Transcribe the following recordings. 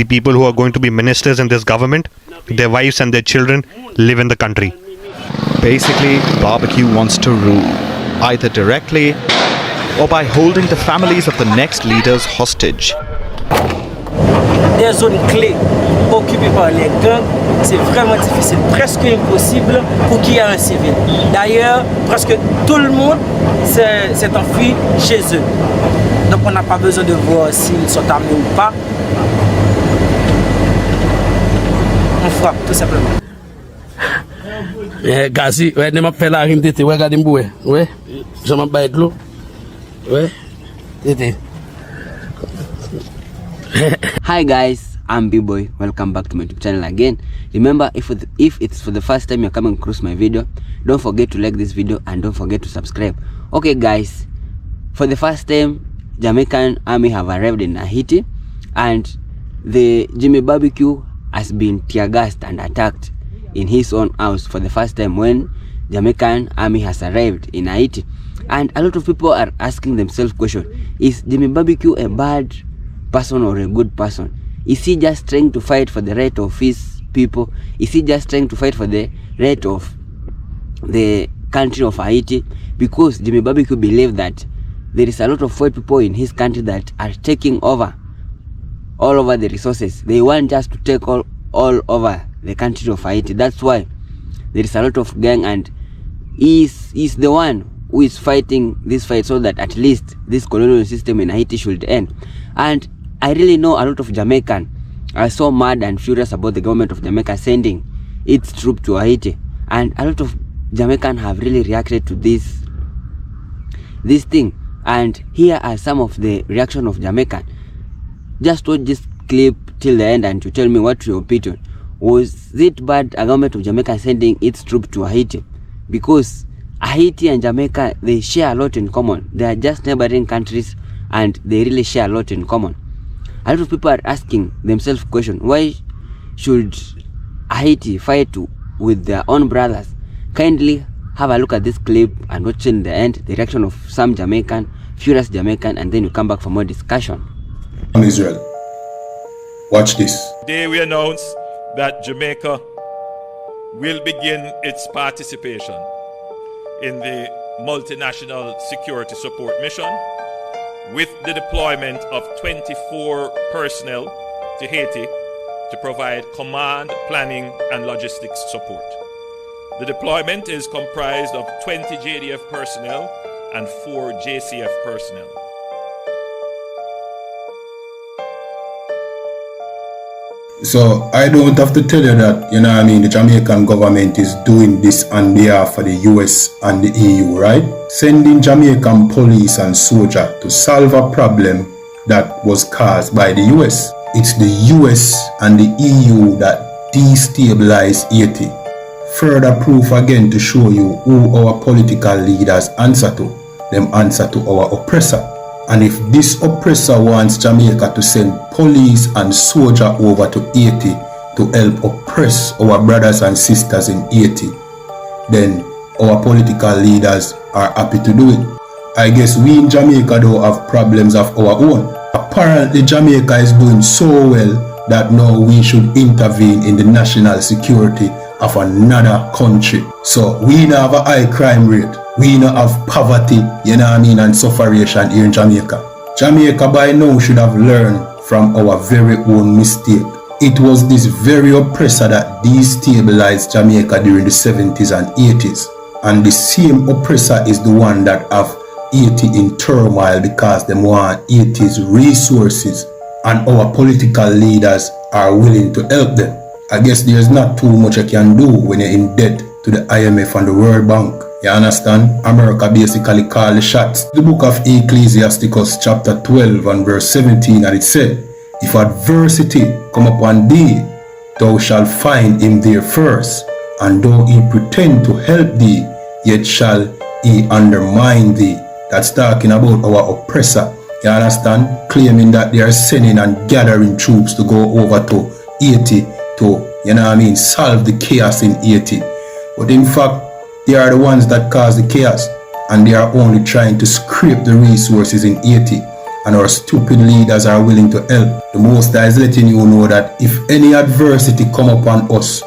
The people who are going to be ministers in this government, their wives and their children live in the country. Basically, Barbecue wants to rule, either directly or by holding the families of the next leaders hostage. Des zones clés occupées par les gangs, c'est vraiment difficile, presque impossible pour qu'il y ait un civil. D'ailleurs, presque tout le monde s'est enfui chez eux. Donc on n'a pas besoin de voir s'ils sont armés ou pas. On frappe, tout simplement. Gazi, ouais, ne m'appelle à rime d'été, ouais, regardez m'boué, ouais, je m'appelle de l'eau, ouais, d'été. Hi guys, I'm B-Boy. Welcome back to my YouTube channel again. Remember, if it's for the first time you're coming across my video, don't forget to like this video and don't forget to subscribe. Okay guys, for the first time, Jamaican army have arrived in Haiti and the Jimmy Barbecue has been tear-gassed and attacked in his own house for the first time when Jamaican army has arrived in Haiti. And a lot of people are asking themselves question, is Jimmy Barbecue a bad person or a good person? Is he just trying to fight for the right of his people? Is he just trying to fight for the right of the country of Haiti? Because Jimmy Barbecue believe that there is a lot of white people in his country that are taking over all over the resources. They want just to take all over the country of Haiti. That's why there is a lot of gang, and he's the one who is fighting this fight so that at least this colonial system in Haiti should end. And I really know a lot of Jamaican are so mad and furious about the government of Jamaica sending its troops to Haiti, and a lot of Jamaican have really reacted to this thing. And here are some of the reaction of Jamaican. Just watch this clip till the end and to tell me what your opinion. Was it bad a government of Jamaica sending its troops to Haiti? Because Haiti and Jamaica, they share a lot in common. They are just neighboring countries and they really share a lot in common. A lot of people are asking themselves question, why should Haiti fight with their own brothers? Kindly have a look at this clip and watch in the end the reaction of some Jamaican, furious Jamaican, and then you come back for more discussion. Israel. Watch this. Today we announce that Jamaica will begin its participation in the multinational security support mission with the deployment of 24 personnel to Haiti to provide command, planning, and logistics support. The deployment is comprised of 20 JDF personnel and 4 JCF personnel. So I don't have to tell you that, the Jamaican government is doing this on behalf of the US and the EU, right? Sending Jamaican police and soldiers to solve a problem that was caused by the US. It's the US and the EU that destabilize Haiti. Further proof again to show you who our political leaders answer to. Them answer to our oppressor. And if this oppressor wants Jamaica to send police and soldier over to Haiti to help oppress our brothers and sisters in Haiti, then our political leaders are happy to do it. I guess we in Jamaica don't have problems of our own. Apparently Jamaica is doing so well that now we should intervene in the national security of another country. So we now have a high crime rate. We now have poverty, and sufferation here in Jamaica. Jamaica by now should have learned from our very own mistake. It was this very oppressor that destabilized Jamaica during the 70s and 80s. And the same oppressor is the one that have Haiti in turmoil because they want Haiti's resources. And our political leaders are willing to help them. I guess there's not too much I can do when you're in debt to the IMF and the World Bank. You understand? America basically call the shots. The book of Ecclesiasticus chapter 12 and verse 17, and it said, if adversity come upon thee, thou shalt find him there first, and though he pretend to help thee, yet shall he undermine thee. That's talking about our oppressor. You understand? Claiming that they are sending and gathering troops to go over to Haiti to, solve the chaos in Haiti. But in fact, they are the ones that cause the chaos, and they are only trying to scrape the resources in Haiti. and our stupid leaders are willing to help. The Most High is letting you know that if any adversity come upon us,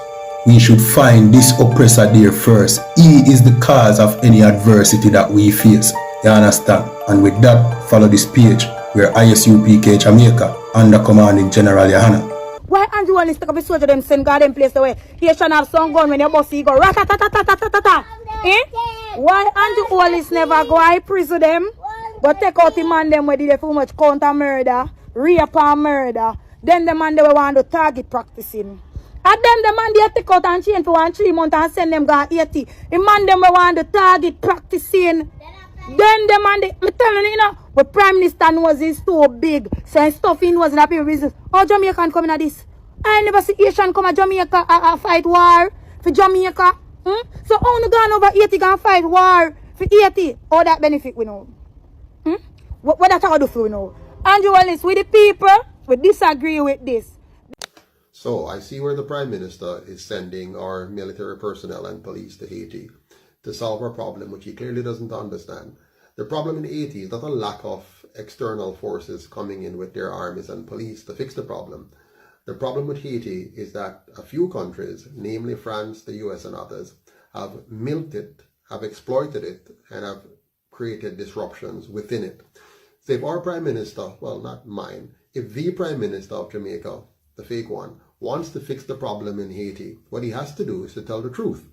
we should find this oppressor there first. He is the cause of any adversity that we face. You understand? And with that, follow this page where ISUPK Jamaica under commanding General Yohana. Why Andrew only stick up his soldier them send God them place the way? He should have some gun when your boss go rat-a-ta-ta-ta-ta-ta-ta. Eh? Why Andrew always never go I prison them? But take out the man them where they do much counter murder, rape and murder. Then the man they want to target practicing. And then the man they take out and chain for 3 months and send them go Haiti. The man them we want to target practicing. Then the man, I'm telling you now, the Prime Minister knows is too big. So stuff in was in a people business. How Jamaican come in this? I never see Asian come to Jamaica fight war for Jamaica. So how you gone over Haiti can fight war for Haiti? All that benefit we know. What that how do for we know? Andrew Wallace, with the people, we disagree with this. So I see where the Prime Minister is sending our military personnel and police to Haiti to solve our problem, which he clearly doesn't understand. The problem in Haiti is not a lack of external forces coming in with their armies and police to fix the problem. The problem with Haiti is that a few countries, namely France, the US and others, have milked it, have exploited it, and have created disruptions within it. So if our Prime Minister, well, not mine, if the Prime Minister of Jamaica, the fake one, wants to fix the problem in Haiti, what he has to do is to tell the truth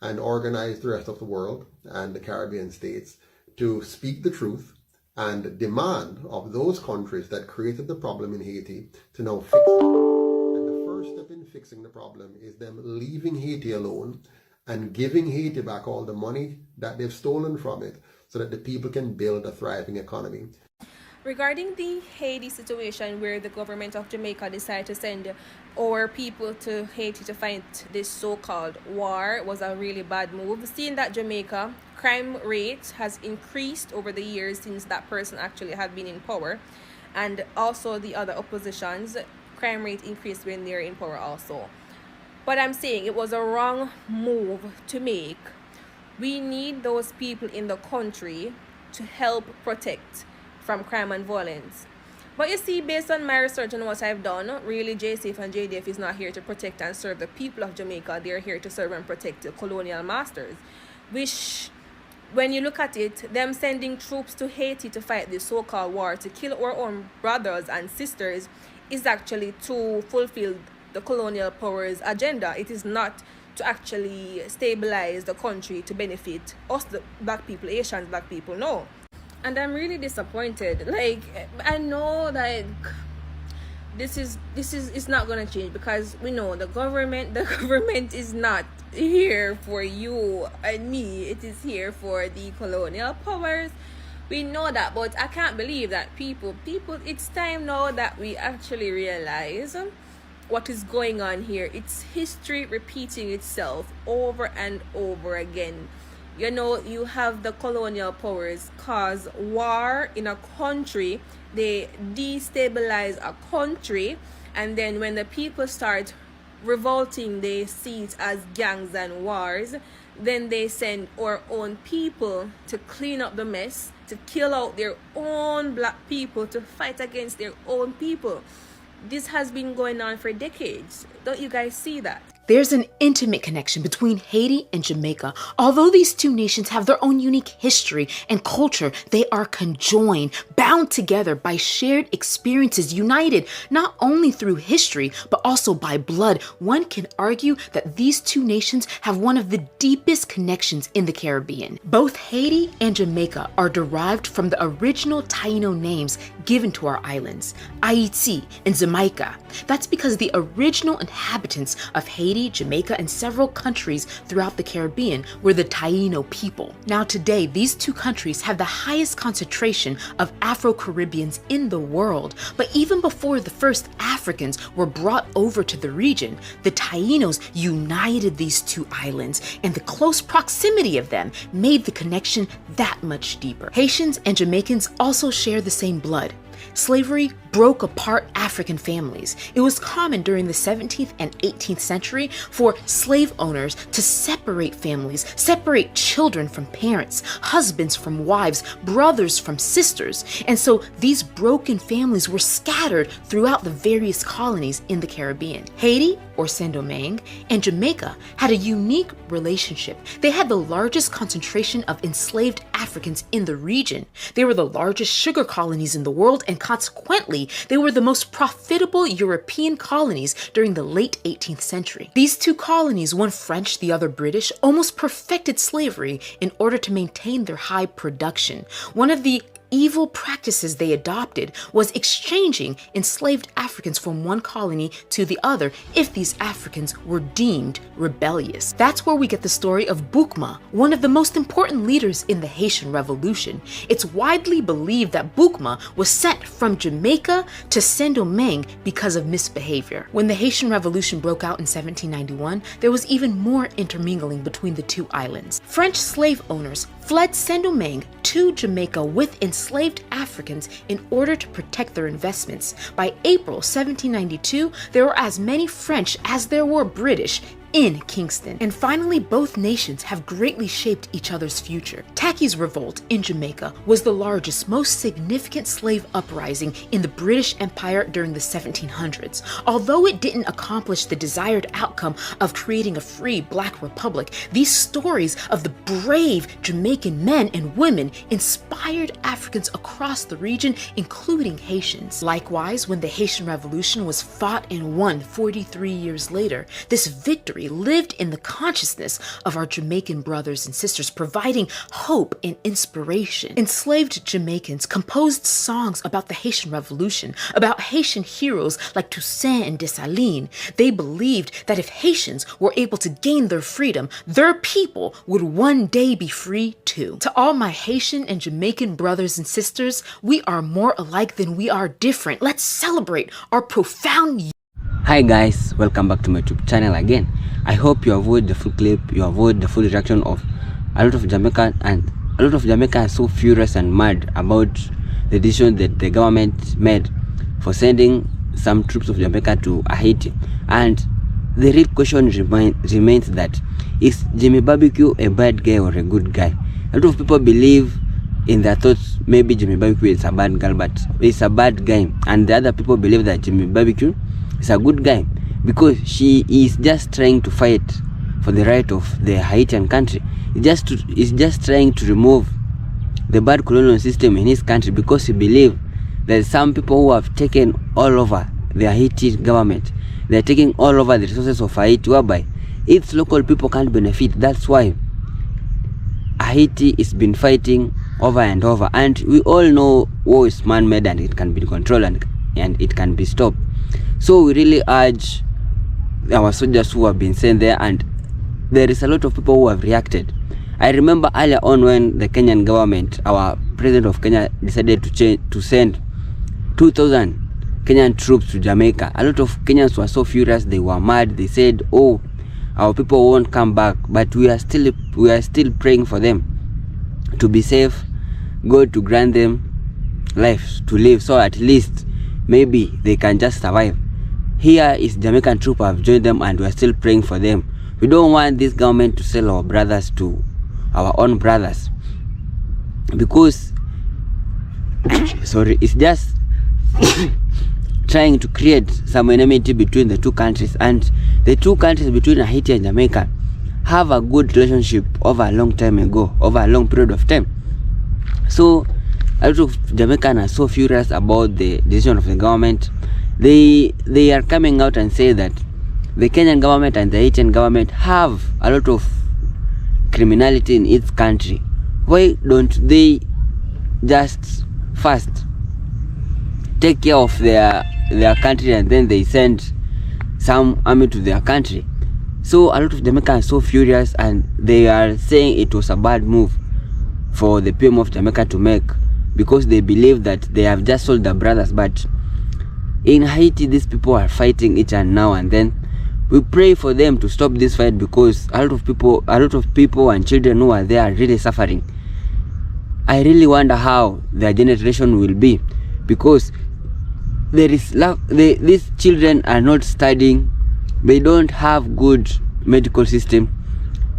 and organize the rest of the world and the Caribbean states to speak the truth and demand of those countries that created the problem in Haiti to now fix it. And the first step in fixing the problem is them leaving Haiti alone and giving Haiti back all the money that they've stolen from it so that the people can build a thriving economy. Regarding the Haiti situation where the government of Jamaica decided to send our people to Haiti to fight this so-called war, was a really bad move. Seeing that Jamaica crime rate has increased over the years since that person actually had been in power, and also the other oppositions, crime rate increased when they're in power also. But I'm saying it was a wrong move to make. We need those people in the country to help protect from crime and violence. But you see, based on my research and what I've done, really JCF and JDF is not here to protect and serve the people of Jamaica. They're here to serve and protect the colonial masters. Which, when you look at it, them sending troops to Haiti to fight this so-called war, to kill our own brothers and sisters, is actually to fulfill the colonial powers agenda. It is not to actually stabilize the country to benefit us, the black people, Asians, black people, no. And I'm really disappointed. Like, I know that this is not gonna change, because we know the government is not here for you and me. It is here for the colonial powers. We know that, but I can't believe that people, it's time now that we actually realize what is going on here. It's history repeating itself over and over again. You know, you have the colonial powers cause war in a country, they destabilize a country, and then when the people start revolting, they see it as gangs and wars. Then they send our own people to clean up the mess, to kill out their own black people, to fight against their own people. This has been going on for decades. Don't you guys see that? There's an intimate connection between Haiti and Jamaica. Although these two nations have their own unique history and culture, they are conjoined, bound together by shared experiences, united not only through history, but also by blood. One can argue that these two nations have one of the deepest connections in the Caribbean. Both Haiti and Jamaica are derived from the original Taino names given to our islands, Haiti and Jamaica. That's because the original inhabitants of Haiti, Jamaica, and several countries throughout the Caribbean were the Taino people. Now today, these two countries have the highest concentration of Afro-Caribbeans in the world. But even before the first Africans were brought over to the region, the Tainos united these two islands, and the close proximity of them made the connection that much deeper. Haitians and Jamaicans also share the same blood. slavery broke apart African families. It was common during the 17th and 18th century for slave owners to separate families, separate children from parents, husbands from wives, brothers from sisters. And so these broken families were scattered throughout the various colonies in the Caribbean. Haiti, or Saint-Domingue, and Jamaica had a unique relationship. They had the largest concentration of enslaved Africans in the region. They were the largest sugar colonies in the world, and consequently, they were the most profitable European colonies during the late 18th century. These two colonies, one French, the other British, almost perfected slavery in order to maintain their high production. One of the evil practices they adopted was exchanging enslaved Africans from one colony to the other if these Africans were deemed rebellious. That's where we get the story of Boukma, one of the most important leaders in the Haitian Revolution. It's widely believed that Boukma was sent from Jamaica to Saint-Domingue because of misbehavior. When the Haitian Revolution broke out in 1791, there was even more intermingling between the two islands. French slave owners fled Saint-Domingue to Jamaica with enslaved Africans in order to protect their investments. By April 1792, there were as many French as there were British in Kingston. And finally, both nations have greatly shaped each other's future. Tacky's revolt in Jamaica was the largest, most significant slave uprising in the British Empire during the 1700s. Although it didn't accomplish the desired outcome of creating a free Black republic, these stories of the brave Jamaican men and women inspired Africans across the region, including Haitians. Likewise, when the Haitian Revolution was fought and won 43 years later, this victory lived in the consciousness of our Jamaican brothers and sisters, providing hope and inspiration. Enslaved Jamaicans composed songs about the Haitian Revolution, about Haitian heroes like Toussaint and Dessalines. They believed that if Haitians were able to gain their freedom, their people would one day be free too. To all my Haitian and Jamaican brothers and sisters, we are more alike than we are different. Let's celebrate our profound. Hi guys, welcome back to my YouTube channel again. I hope you avoid the full clip, you avoid the full reaction of a lot of Jamaica, and a lot of Jamaica are so furious and mad about the decision that the government made for sending some troops of Jamaica to Haiti. And the real question remains that, is Jimmy Barbecue a bad guy or a good guy? A lot of people believe in their thoughts maybe Jimmy Barbecue is a bad girl, but it's a bad guy, and the other people believe that Jimmy Barbecue is a good guy because she is just trying to fight for the right of the Haitian country. He's just trying to remove the bad colonial system in his country because he believes that some people who have taken all over the Haiti government, they're taking all over the resources of Haiti, whereby its local people can't benefit. That's why Haiti has been fighting over and over, and we all know war is man-made and it can be controlled and it can be stopped. So we really urge our soldiers who have been sent there, and there is a lot of people who have reacted. I remember earlier on when the Kenyan government, our president of Kenya, decided to send 2,000 Kenyan troops to Jamaica. A lot of Kenyans were so furious, they were mad. They said, oh, our people won't come back, but we are still praying for them to be safe, God to grant them life to live, so at least maybe they can just survive. Here is Jamaican troops have joined them, and we are still praying for them. We don't want this government to sell our brothers to our own brothers, because sorry, it's just trying to create some enmity between the two countries. And the two countries between Haiti and Jamaica have a good relationship over a long time ago, over a long period of time. So a lot of Jamaicans are so furious about the decision of the government. They are coming out and say that the Kenyan government and the Haitian government have a lot of criminality in its country. Why don't they just first take care of their country and then they send some army to their country? So a lot of Jamaicans are so furious, and they are saying it was a bad move for the PM of Jamaica to make, because they believe that they have just sold their brothers. But in Haiti, these people are fighting each and now and then. We pray for them to stop this fight, because a lot of people and children who are there are really suffering. I really wonder how their generation will be, because these children are not studying, they don't have good medical system.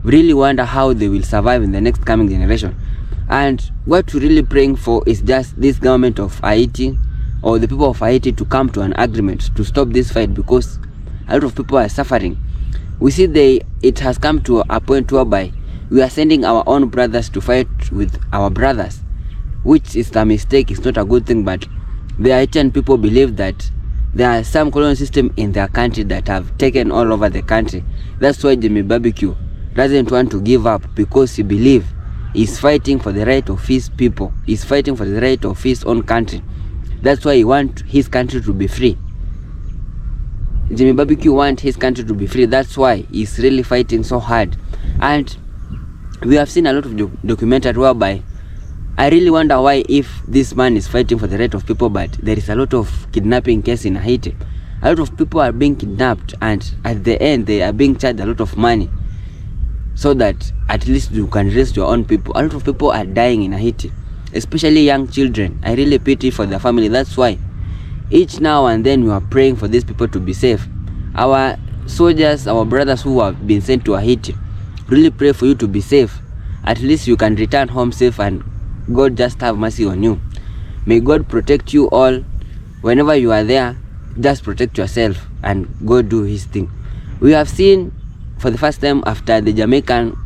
Really wonder how they will survive in the next coming generation. And what we're really praying for is just this government of Haiti or the people of Haiti to come to an agreement to stop this fight, because a lot of people are suffering. We see it has come to a point whereby we are sending our own brothers to fight with our brothers, which is a mistake. It's not a good thing, but the Haitian people believe that there are some colonial system in their country that have taken all over the country. That's why Jimmy Barbecue doesn't want to give up, because he believes he's fighting for the right of his people. He's fighting for the right of his own country. That's why he wants his country to be free. Jimmy Barbecue wants his country to be free. That's why he's really fighting so hard. And we have seen a lot of documentary whereby I really wonder why, if this man is fighting for the right of people, but there is a lot of kidnapping case in Haiti. A lot of people are being kidnapped, and at the end they are being charged a lot of money so that at least you can raise your own people. A lot of people are dying in Haiti, especially young children. I really pity for their family. That's why each now and then we are praying for these people to be safe. Our soldiers, our brothers who have been sent to Haiti, really pray for you to be safe. At least you can return home safe, and God just have mercy on you. May God protect you all. Whenever you are there, just protect yourself and God do his thing. We have seen for the first time after the Jamaican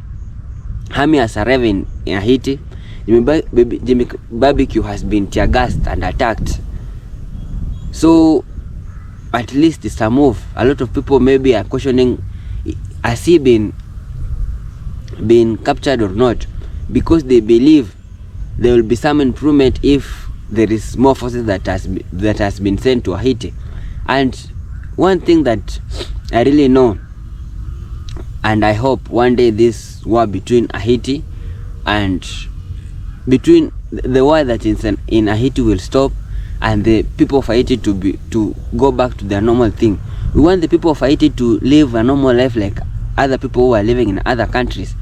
army has arrived in Haiti, Jimmy Barbecue has been tear-gassed and attacked. So at least it's a move. A lot of people maybe are questioning, has he been captured or not, because they believe there will be some improvement if there is more forces that has been sent to Haiti. And one thing that I really know, and I hope one day this war between Haiti and between the war that is in Haiti will stop, and the people of Haiti to go back to their normal thing. We want the people of Haiti to live a normal life like other people who are living in other countries.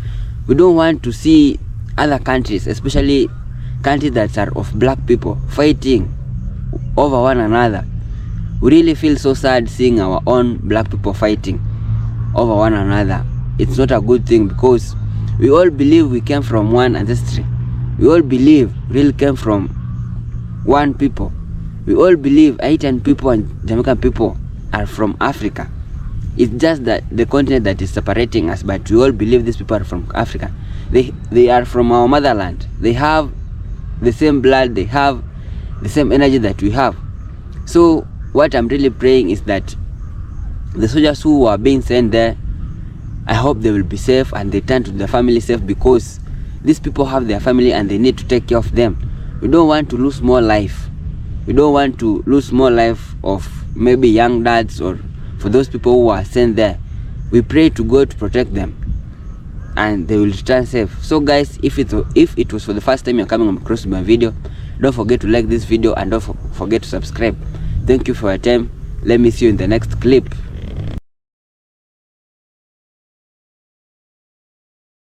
We don't want to see other countries, especially countries that are of black people, fighting over one another. We really feel so sad seeing our own black people fighting over one another. It's not a good thing, because we all believe we came from one ancestry. We all believe we really came from one people. We all believe Haitian people and Jamaican people are from Africa. It's just that the continent that is separating us, but we all believe these people are from Africa. They are from our motherland. They have the same blood, they have the same energy that we have. So what I'm really praying is that the soldiers who are being sent there, I hope they will be safe and they turn to their family safe, because these people have their family and they need to take care of them. We don't want to lose more life. We don't want to lose more life of maybe young dads, or for those people who are sent there. We pray to God to protect them and they will return safe. So guys, if it was for the first time you're coming across my video, don't forget to like this video and don't forget to subscribe. Thank you for your time. Let me see you in the next clip.